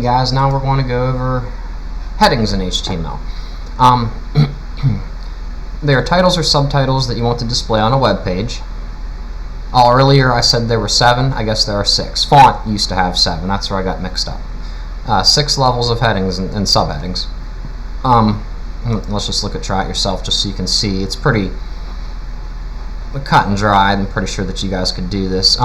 guys, now we're going to go over headings in HTML. There are titles or subtitles that you want to display on a web page. Earlier I said there were 7, I guess there are 6. Font used to have 7, that's where I got mixed up. 6 levels of headings and subheadings. Let's just try it yourself just so you can see. It's pretty cut and dry. I'm pretty sure that you guys could do this.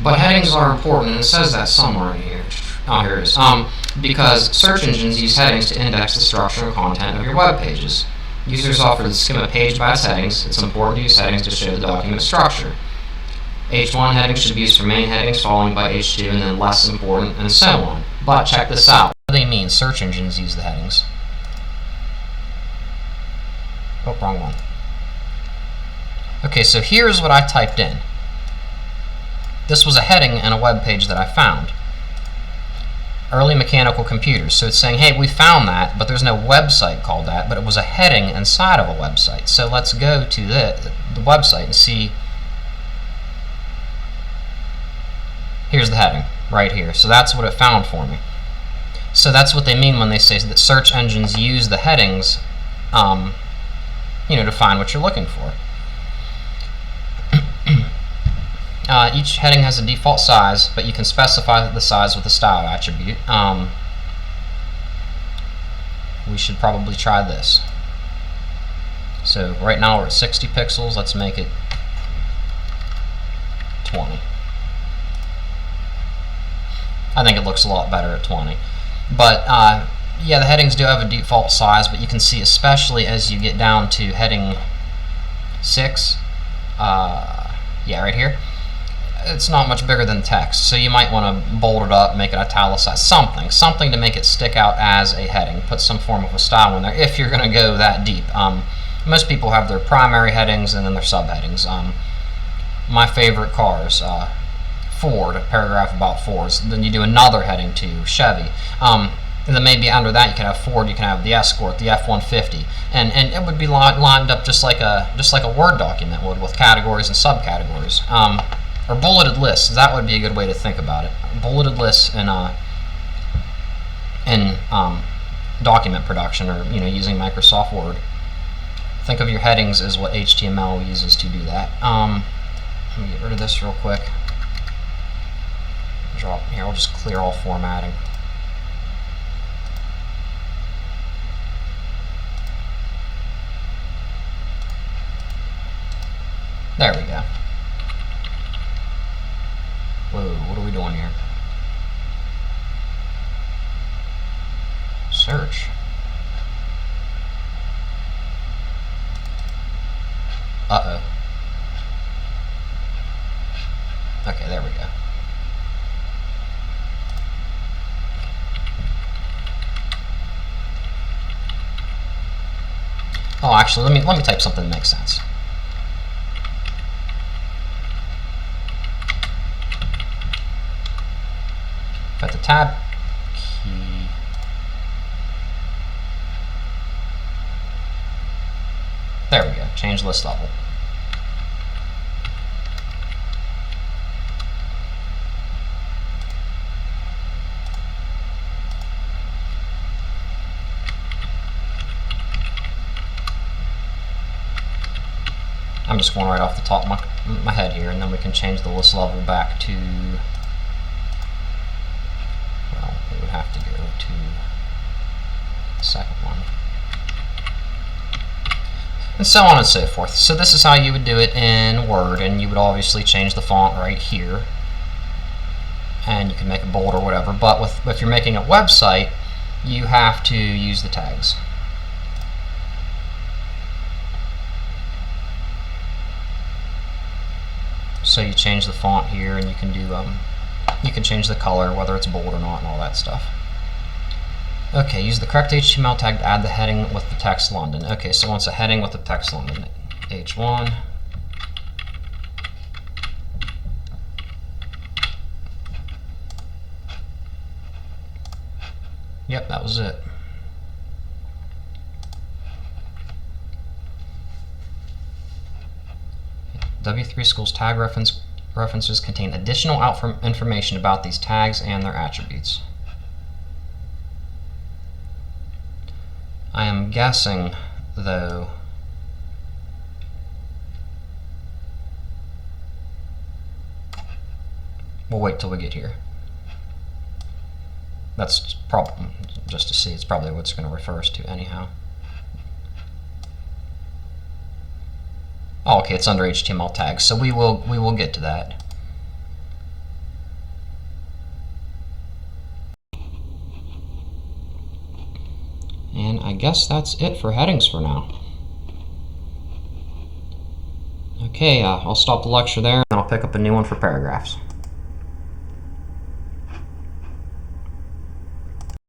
But headings are important, and it says that somewhere in here. Oh, here it is. Because search engines use headings to index the structure and content of your web pages. Users often skim a page by its headings. It's important to use headings to show the document structure. H1 headings should be used for main headings, following by H2, and then less important, and so on. But check this out. What do they mean? Search engines use the headings. Oh, wrong one. Okay, so here's what I typed in. This was a heading in a web page that I found. Early mechanical computers. So it's saying, hey, we found that, but there's no website called that, but it was a heading inside of a website. So let's go to the website and see. Here's the heading right here. So that's what it found for me. So that's what they mean when they say that search engines use the headings, to find what you're looking for. Each heading has a default size, but you can specify the size with the style attribute. We should probably try this. So right now we're at 60 pixels. Let's make it 20. I think it looks a lot better at 20. But yeah, the headings do have a default size, but you can see, especially as you get down to heading 6, yeah, right here, it's not much bigger than text, so you might want to bold it up, make it italicized, something to make it stick out as a heading. Put some form of a style in there if you're going to go that deep. Most people have their primary headings and then their subheadings. My favorite cars, Ford, a paragraph about Fords. Then you do another heading to Chevy. And then maybe under that you can have Ford, you can have the Escort, the F-150, and it would be lined up just like a Word document would, with categories and subcategories. Or bulleted lists. That would be a good way to think about it. Bulleted lists in document production, or using Microsoft Word. Think of your headings as what HTML uses to do that. Let me get rid of this real quick. Drop here. I'll just clear all formatting. There we go. Whoa, what are we doing here? Search. Uh-oh. Okay, there we go. Oh, actually, let me type something that makes sense. Got the tab key. There we go. Change list level. I'm just going right off the top of my head here, and then we can change the list level back to, well, we would have to go to the second one, and so on and so forth. So this is how you would do it in Word, and you would obviously change the font right here, and you can make it bold or whatever. But if you're making a website, you have to use the tags. So you change the font here, and you can do you can change the color, whether it's bold or not, and all that stuff. Okay, use the correct HTML tag to add the heading with the text London. Okay, so once a heading with the text London, H1. Yep, that was it. W3 Schools tag reference references contain additional information about these tags and their attributes. I am guessing, though, we'll wait till we get here. That's probably, just to see, it's probably what it's going to refer us to anyhow. Oh, okay, it's under HTML tags, so we will get to that. And I guess that's it for headings for now. Okay, I'll stop the lecture there, and I'll pick up a new one for paragraphs.